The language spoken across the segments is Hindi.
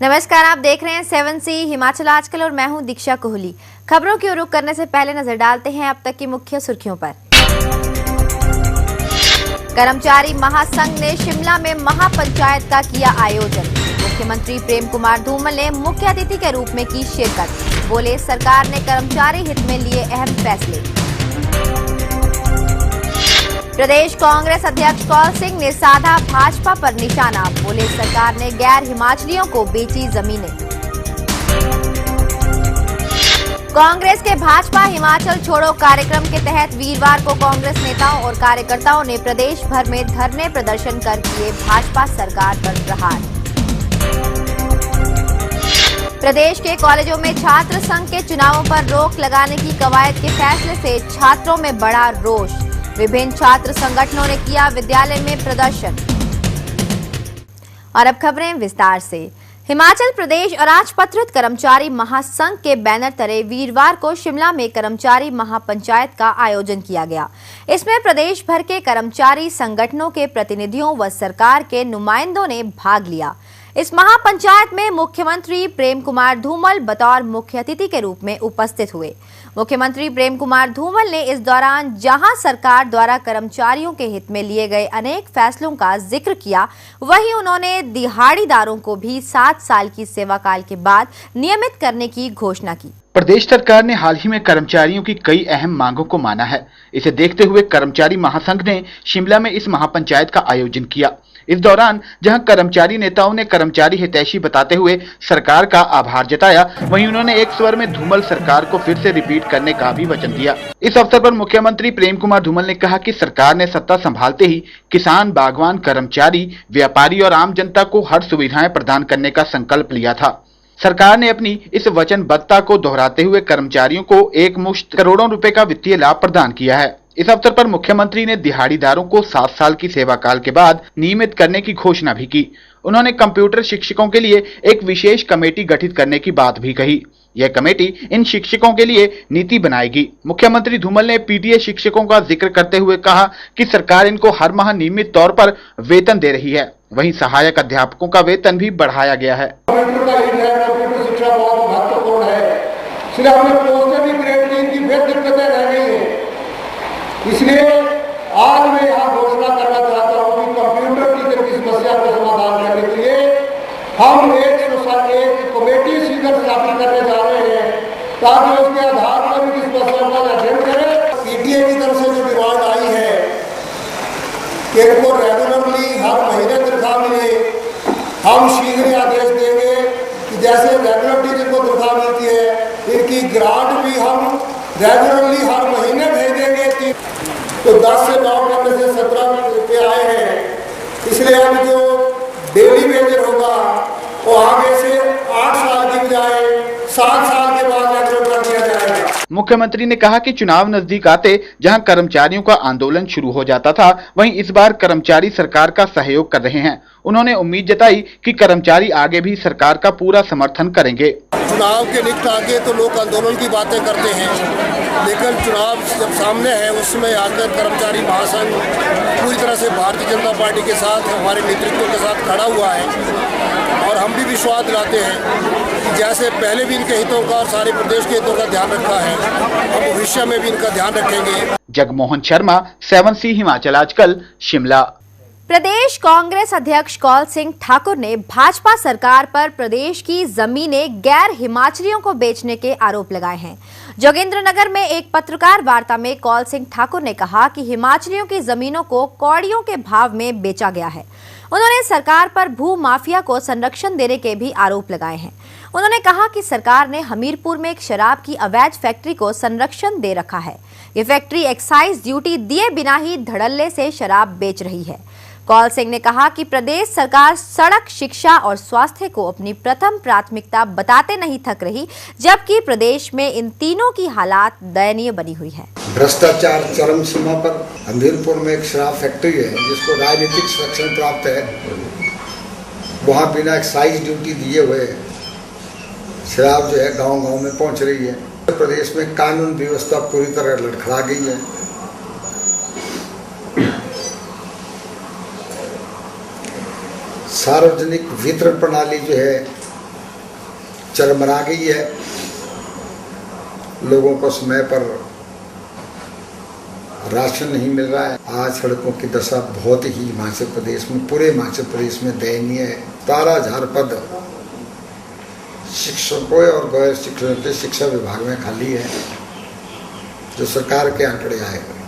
नमस्कार, आप देख रहे हैं 7C हिमाचल आजकल और मैं हूं दीक्षा कोहली। खबरों की ओर रुख करने से पहले नजर डालते हैं अब तक की मुख्य सुर्खियों पर। कर्मचारी महासंघ ने शिमला में महापंचायत का किया आयोजन। मुख्यमंत्री प्रेम कुमार धूमल ने मुख्य अतिथि के रूप में की शिरकत। बोले, सरकार ने कर्मचारी हित में लिए अहम फैसले। प्रदेश कांग्रेस अध्यक्ष कौल सिंह ने साधा भाजपा पर निशाना। बोले, सरकार ने गैर हिमाचलियों को बेची जमीनें। कांग्रेस के भाजपा हिमाचल छोड़ो कार्यक्रम के तहत वीरवार को कांग्रेस नेताओं और कार्यकर्ताओं ने प्रदेश भर में धरने प्रदर्शन कर किए भाजपा सरकार पर प्रहार। प्रदेश के कॉलेजों में छात्र संघ के चुनावों पर रोक लगाने की कवायद के फैसले से छात्रों में बड़ा रोष। विभिन्न छात्र संगठनों ने किया विद्यालय में प्रदर्शन। और अब खबरें विस्तार से। हिमाचल प्रदेश अराजपत्रित कर्मचारी महासंघ के बैनर तले वीरवार को शिमला में कर्मचारी महापंचायत का आयोजन किया गया। इसमें प्रदेश भर के कर्मचारी संगठनों के प्रतिनिधियों व सरकार के नुमाइंदों ने भाग लिया। इस महापंचायत में मुख्यमंत्री प्रेम कुमार धूमल बतौर मुख्य अतिथि के रूप में उपस्थित हुए। मुख्यमंत्री प्रेम कुमार धूमल ने इस दौरान जहां सरकार द्वारा कर्मचारियों के हित में लिए गए अनेक फैसलों का जिक्र किया, वहीं उन्होंने दिहाड़ीदारों को भी 7 साल की सेवा काल के बाद नियमित करने की घोषणा की। प्रदेश सरकार ने हाल ही में कर्मचारियों की कई अहम मांगों को माना है। इसे देखते हुए कर्मचारी महासंघ ने शिमला में इस महापंचायत का आयोजन किया। इस दौरान जहां कर्मचारी नेताओं ने कर्मचारी हितैषी बताते हुए सरकार का आभार जताया, वहीं उन्होंने एक स्वर में धूमल सरकार को फिर से रिपीट करने का भी वचन दिया। इस अवसर पर मुख्यमंत्री प्रेम कुमार धूमल ने कहा कि सरकार ने सत्ता संभालते ही किसान, बागवान, कर्मचारी, व्यापारी और आम जनता को हर सुविधाएं प्रदान करने का संकल्प लिया था। सरकार ने अपनी इस वचनबद्धता को दोहराते हुए कर्मचारियों को एकमुश्त करोड़ों रुपए का वित्तीय लाभ प्रदान किया है। इस अवसर पर मुख्यमंत्री ने दिहाड़ीदारों को 7 साल की सेवा काल के बाद नियमित करने की घोषणा भी की। उन्होंने कंप्यूटर शिक्षकों के लिए एक विशेष कमेटी गठित करने की बात भी कही। यह कमेटी इन शिक्षकों के लिए नीति बनाएगी। मुख्यमंत्री धूमल ने पीटीए शिक्षकों का जिक्र करते हुए कहा कि सरकार इनको हर माह नियमित तौर पर वेतन दे रही है। वहीं सहायक अध्यापकों का वेतन भी बढ़ाया गया है। शिक्षा बहुत महत्वपूर्ण है, इसलिए हमने पोस्टर भी क्रिएट की, इनकी फिर दिक्कतें रह गई हैं। इसलिए आज मैं यहाँ घोषणा करना चाहता हूँ कि कंप्यूटर की समस्या का समाधान करने के लिए हम एक कमेटी शीघ्र स्थापित करने जा रहे हैं, ताकि उसके आधार पर भी इस समस्या का अध्ययन करें। पीटीए की तरफ से जो डिमांड आई है कि इनको रेगुलरली हर महीने तनख्वाह मिले, हम शीघ्र आदेश देंगे कि जैसे रेगुलर टीचर को तनख्वाह मिलती है, इनकी ग्रांट भी हम रेगुलरली हर महीने भेजेंगे। तो 10 से 9 करने से 17 रुपये आए हैं, इसलिए अब जो डेली वेजर होगा वो आगे से 8 साल की बजाय 7 साल के बाद रेगुलर कर दिया जाएगा। मुख्यमंत्री ने कहा कि चुनाव नजदीक आते जहां कर्मचारियों का आंदोलन शुरू हो जाता था, वहीं इस बार कर्मचारी सरकार का सहयोग कर रहे हैं। उन्होंने उम्मीद जताई कि कर्मचारी आगे भी सरकार का पूरा समर्थन करेंगे। चुनाव के निकट आगे तो लोग आंदोलन की बातें करते हैं, लेकिन चुनाव जब सामने है उसमें आकर कर्मचारी महासंघ पूरी तरह से भारतीय जनता पार्टी के साथ, हमारे नेतृत्व के साथ खड़ा हुआ है। और हम भी विश्वास दिलाते हैं कि जैसे पहले भी इनके हितों का और सारे प्रदेश के हितों का ध्यान रखा है, हम भविष्य में भी इनका ध्यान रखेंगे। जगमोहन शर्मा, 7C हिमाचल आजकल, शिमला। प्रदेश कांग्रेस अध्यक्ष कौल सिंह ठाकुर ने भाजपा सरकार पर प्रदेश की जमीनें गैर हिमाचलियों को बेचने के आरोप लगाए हैं। जोगिंद्रनगर में एक पत्रकार वार्ता में कौल सिंह ठाकुर ने कहा कि हिमाचलियों की जमीनों को कौड़ियों के भाव में बेचा गया है। उन्होंने सरकार पर भू माफिया को संरक्षण देने के भी आरोप लगाए हैं। उन्होंने कहा कि सरकार ने हमीरपुर में एक शराब की अवैध फैक्ट्री को संरक्षण दे रखा है। ये फैक्ट्री एक्साइज ड्यूटी दिए बिना ही धड़ल्ले से शराब बेच रही है। कौल सिंह ने कहा कि प्रदेश सरकार सड़क, शिक्षा और स्वास्थ्य को अपनी प्रथम प्राथमिकता बताते नहीं थक रही, जबकि प्रदेश में इन तीनों की हालात दयनीय बनी हुई है। भ्रष्टाचार चरम सीमा पर। हमीरपुर में एक शराब फैक्ट्री है जिसको राजनीतिक संरक्षण प्राप्त है, वहाँ बिना एक्साइज ड्यूटी दिए हुए शराब जो है गांव-गांव में पहुँच रही है। प्रदेश में कानून व्यवस्था पूरी तरह लड़खड़ा गई है। सार्वजनिक वितरण प्रणाली जो है चरमरा गई है। लोगों को समय पर राशन नहीं मिल रहा है। आज सड़कों की दशा बहुत ही हिमाचल प्रदेश में, पूरे हिमाचल प्रदेश में दयनीय है। 12,000 पद शिक्षकों और गैर शिक्षकों के शिक्षा विभाग में खाली है, जो सरकार के आंकड़े आए हुए।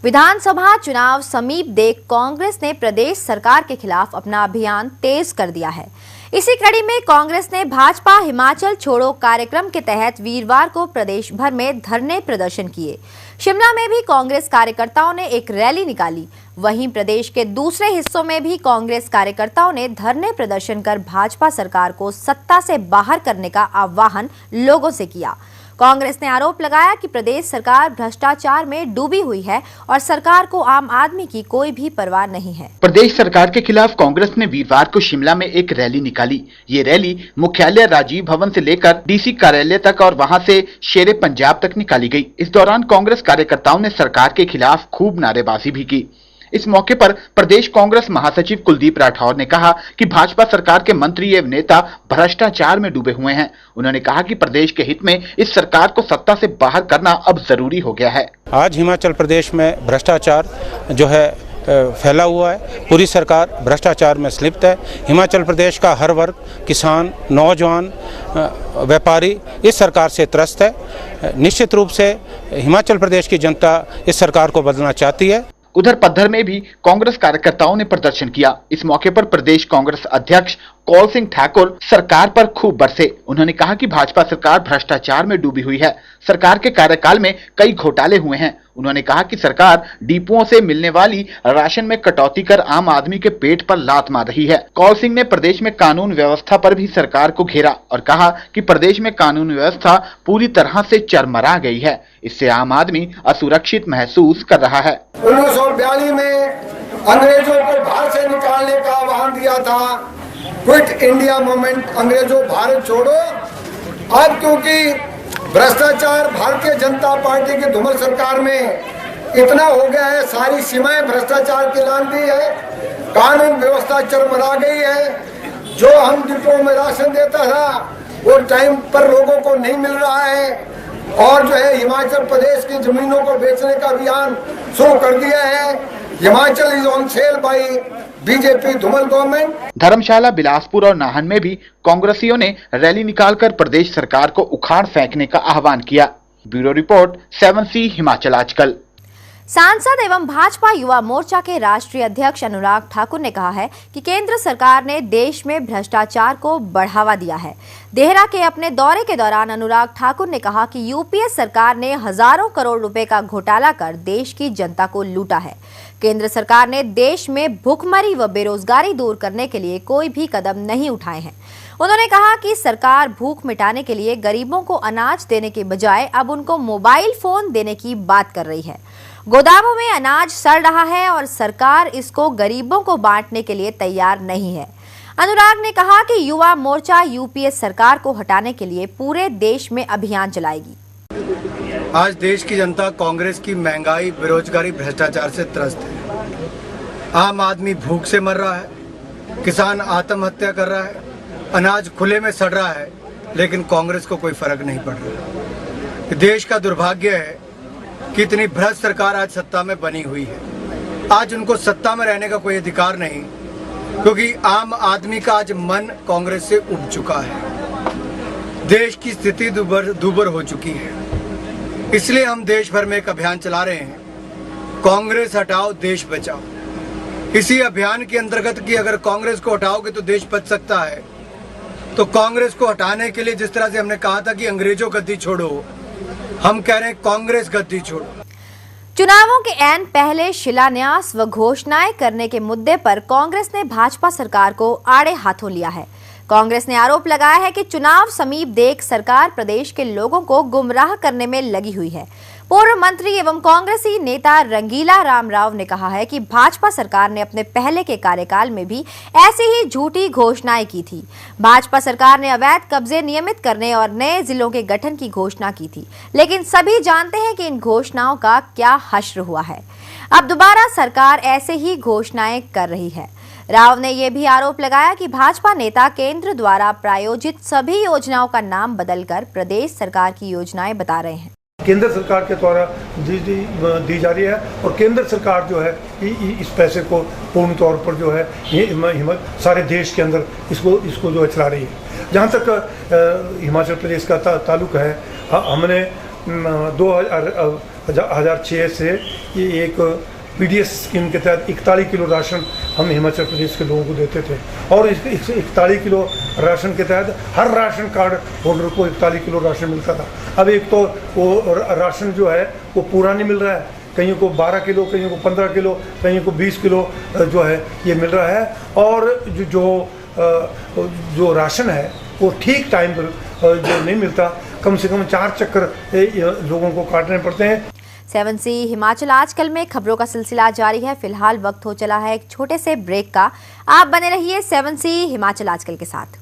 विधानसभा चुनाव समीप देख कांग्रेस ने प्रदेश सरकार के खिलाफ अपना अभियान तेज कर दिया है। इसी कड़ी में कांग्रेस ने भाजपा हिमाचल छोड़ो कार्यक्रम के तहत वीरवार को प्रदेश भर में धरने प्रदर्शन किए। शिमला में भी कांग्रेस कार्यकर्ताओं ने एक रैली निकाली। वहीं प्रदेश के दूसरे हिस्सों में भी कांग्रेस कार्यकर्ताओं ने धरने प्रदर्शन कर भाजपा सरकार को सत्ता से बाहर करने का आह्वान लोगों से किया। कांग्रेस ने आरोप लगाया कि प्रदेश सरकार भ्रष्टाचार में डूबी हुई है और सरकार को आम आदमी की कोई भी परवाह नहीं है। प्रदेश सरकार के खिलाफ कांग्रेस ने वीरवार को शिमला में एक रैली निकाली। ये रैली मुख्यालय राजीव भवन से लेकर डीसी कार्यालय तक और वहां से शेरे पंजाब तक निकाली गई। इस दौरान कांग्रेस कार्यकर्ताओं ने सरकार के खिलाफ खूब नारेबाजी भी की। इस मौके पर प्रदेश कांग्रेस महासचिव कुलदीप राठौर ने कहा कि भाजपा सरकार के मंत्री एवं नेता भ्रष्टाचार में डूबे हुए हैं। उन्होंने कहा कि प्रदेश के हित में इस सरकार को सत्ता से बाहर करना अब जरूरी हो गया है। आज हिमाचल प्रदेश में भ्रष्टाचार जो है फैला हुआ है। पूरी सरकार भ्रष्टाचार में लिप्त है। हिमाचल प्रदेश का हर वर्ग, किसान, नौजवान, व्यापारी इस सरकार से त्रस्त है। निश्चित रूप से हिमाचल प्रदेश की जनता इस सरकार को बदलना चाहती है। उधर पद्धर में भी कांग्रेस कार्यकर्ताओं ने प्रदर्शन किया। इस मौके पर प्रदेश कांग्रेस अध्यक्ष कौल सिंह ठाकुर सरकार पर खूब बरसे। उन्होंने कहा कि भाजपा सरकार भ्रष्टाचार में डूबी हुई है। सरकार के कार्यकाल में कई घोटाले हुए हैं। उन्होंने कहा कि सरकार डिपुओं से मिलने वाली राशन में कटौती कर आम आदमी के पेट पर लात मार रही है। कौल सिंह ने प्रदेश में कानून व्यवस्था पर भी सरकार को घेरा और कहा कि प्रदेश में कानून व्यवस्था पूरी तरह से चरमरा गई है। इससे आम आदमी असुरक्षित महसूस कर रहा है। 1942 में अंग्रेजों को भारत से निकालने का आह्वान दिया था, क्विट इंडिया मूवमेंट, अंग्रेजों भारत छोड़ो। अब क्योंकि भ्रष्टाचार भारतीय जनता पार्टी की धूमल सरकार में इतना हो गया है, सारी सीमाएं भ्रष्टाचार की लांघ दी है, कानून व्यवस्था चरमरा गई है। जो हम डिपो में राशन देता था वो टाइम पर लोगों को नहीं मिल रहा है और जो है हिमाचल प्रदेश की जमीनों को बेचने का अभियान शुरू कर दिया है। Himachal is on sale by BJP Dhumal government. Dharamshala, Bilaspur और नाहन में भी कांग्रेसियों ने रैली निकालकर प्रदेश सरकार को उखाड़ फेंकने का आह्वान किया। ब्यूरो रिपोर्ट, 7C हिमाचल आजकल। सांसद एवं भाजपा युवा मोर्चा के राष्ट्रीय अध्यक्ष अनुराग ठाकुर ने कहा है कि केंद्र सरकार ने देश में भ्रष्टाचार को बढ़ावा दिया है। देहरा के अपने दौरे के दौरान अनुराग ठाकुर ने कहा कि यूपीए सरकार ने हजारों करोड़ रुपए का घोटाला कर देश की जनता को लूटा है। केंद्र सरकार ने देश में भूखमरी व बेरोजगारी दूर करने के लिए कोई भी कदम नहीं उठाए हैं। उन्होंने कहा कि सरकार भूख मिटाने के लिए गरीबों को अनाज देने के बजाय अब उनको मोबाइल फोन देने की बात कर रही है। गोदामों में अनाज सड़ रहा है और सरकार इसको गरीबों को बांटने के लिए तैयार नहीं है। अनुराग ने कहा कि युवा मोर्चा यूपीए सरकार को हटाने के लिए पूरे देश में अभियान चलाएगी। आज देश की जनता कांग्रेस की महंगाई, बेरोजगारी, भ्रष्टाचार से त्रस्त है। आम आदमी भूख से मर रहा है, किसान आत्महत्या कर रहा है, अनाज खुले में सड़ रहा है, लेकिन कांग्रेस को कोई फर्क नहीं पड़ रहा। देश का दुर्भाग्य है कि इतनी भ्रष्ट सरकार आज सत्ता में बनी हुई है। आज उनको सत्ता में रहने का कोई अधिकार नहीं, क्योंकि आम आदमी का आज मन कांग्रेस से उब चुका है। देश की स्थिति दूबर हो चुकी है। इसलिए हम देश भर में एक अभियान चला रहे हैं, कांग्रेस हटाओ देश बचाओ। इसी अभियान के अंतर्गत कि अगर कांग्रेस को हटाओगे तो देश बच सकता है, तो कांग्रेस को हटाने के लिए जिस तरह से हमने कहा था कि अंग्रेजों गद्दी छोड़ो, हम कह रहे हैं कांग्रेस गद्दी छोड़ो। चुनावों के ऐन पहले शिलान्यास व घोषणाएं करने के मुद्दे पर कांग्रेस ने भाजपा सरकार को आड़े हाथों लिया है। कांग्रेस ने आरोप लगाया है कि चुनाव समीप देख सरकार प्रदेश के लोगों को गुमराह करने में लगी हुई है। पूर्व मंत्री एवं कांग्रेसी नेता रंगीला रामराव ने कहा है कि भाजपा सरकार ने अपने पहले के कार्यकाल में भी ऐसी ही झूठी घोषणाएं की थी। भाजपा सरकार ने अवैध कब्जे नियमित करने और नए जिलों के गठन की घोषणा की थी, लेकिन सभी जानते हैं कि इन घोषणाओं का क्या हश्र हुआ है। अब दोबारा सरकार ऐसे ही घोषणाएं कर रही है। राव ने यह भी आरोप लगाया कि भाजपा नेता केंद्र द्वारा प्रायोजित सभी योजनाओं का नाम बदलकर प्रदेश सरकार की योजनाएं बता रहे हैं। केंद्र सरकार के द्वारा दी जा रही है और केंद्र सरकार जो है इस पैसे को पूर्ण तौर पर जो है सारे देश के अंदर इसको जो है चला रही है। जहाँ तक हिमाचल प्रदेश का ताल्लुक है, हमने 2006 से ये एक पीडीएस स्कीम के तहत 41 किलो राशन हम हिमाचल प्रदेश के लोगों को देते थे और इस 41 किलो राशन के तहत हर राशन कार्ड होल्डर को 41 किलो राशन मिलता था। अब एक तो वो राशन जो है वो पूरा नहीं मिल रहा है, कहीं को 12 किलो, कहीं को 15 किलो, कहीं को 20 किलो जो है ये मिल रहा है और जो राशन है वो ठीक टाइम पर जो नहीं मिलता, कम से कम 4 चक्कर लोगों को काटने पड़ते हैं। 7C हिमाचल आजकल में खबरों का सिलसिला जारी है। फिलहाल वक्त हो चला है एक छोटे से ब्रेक का। आप बने रहिए 7C हिमाचल आजकल के साथ।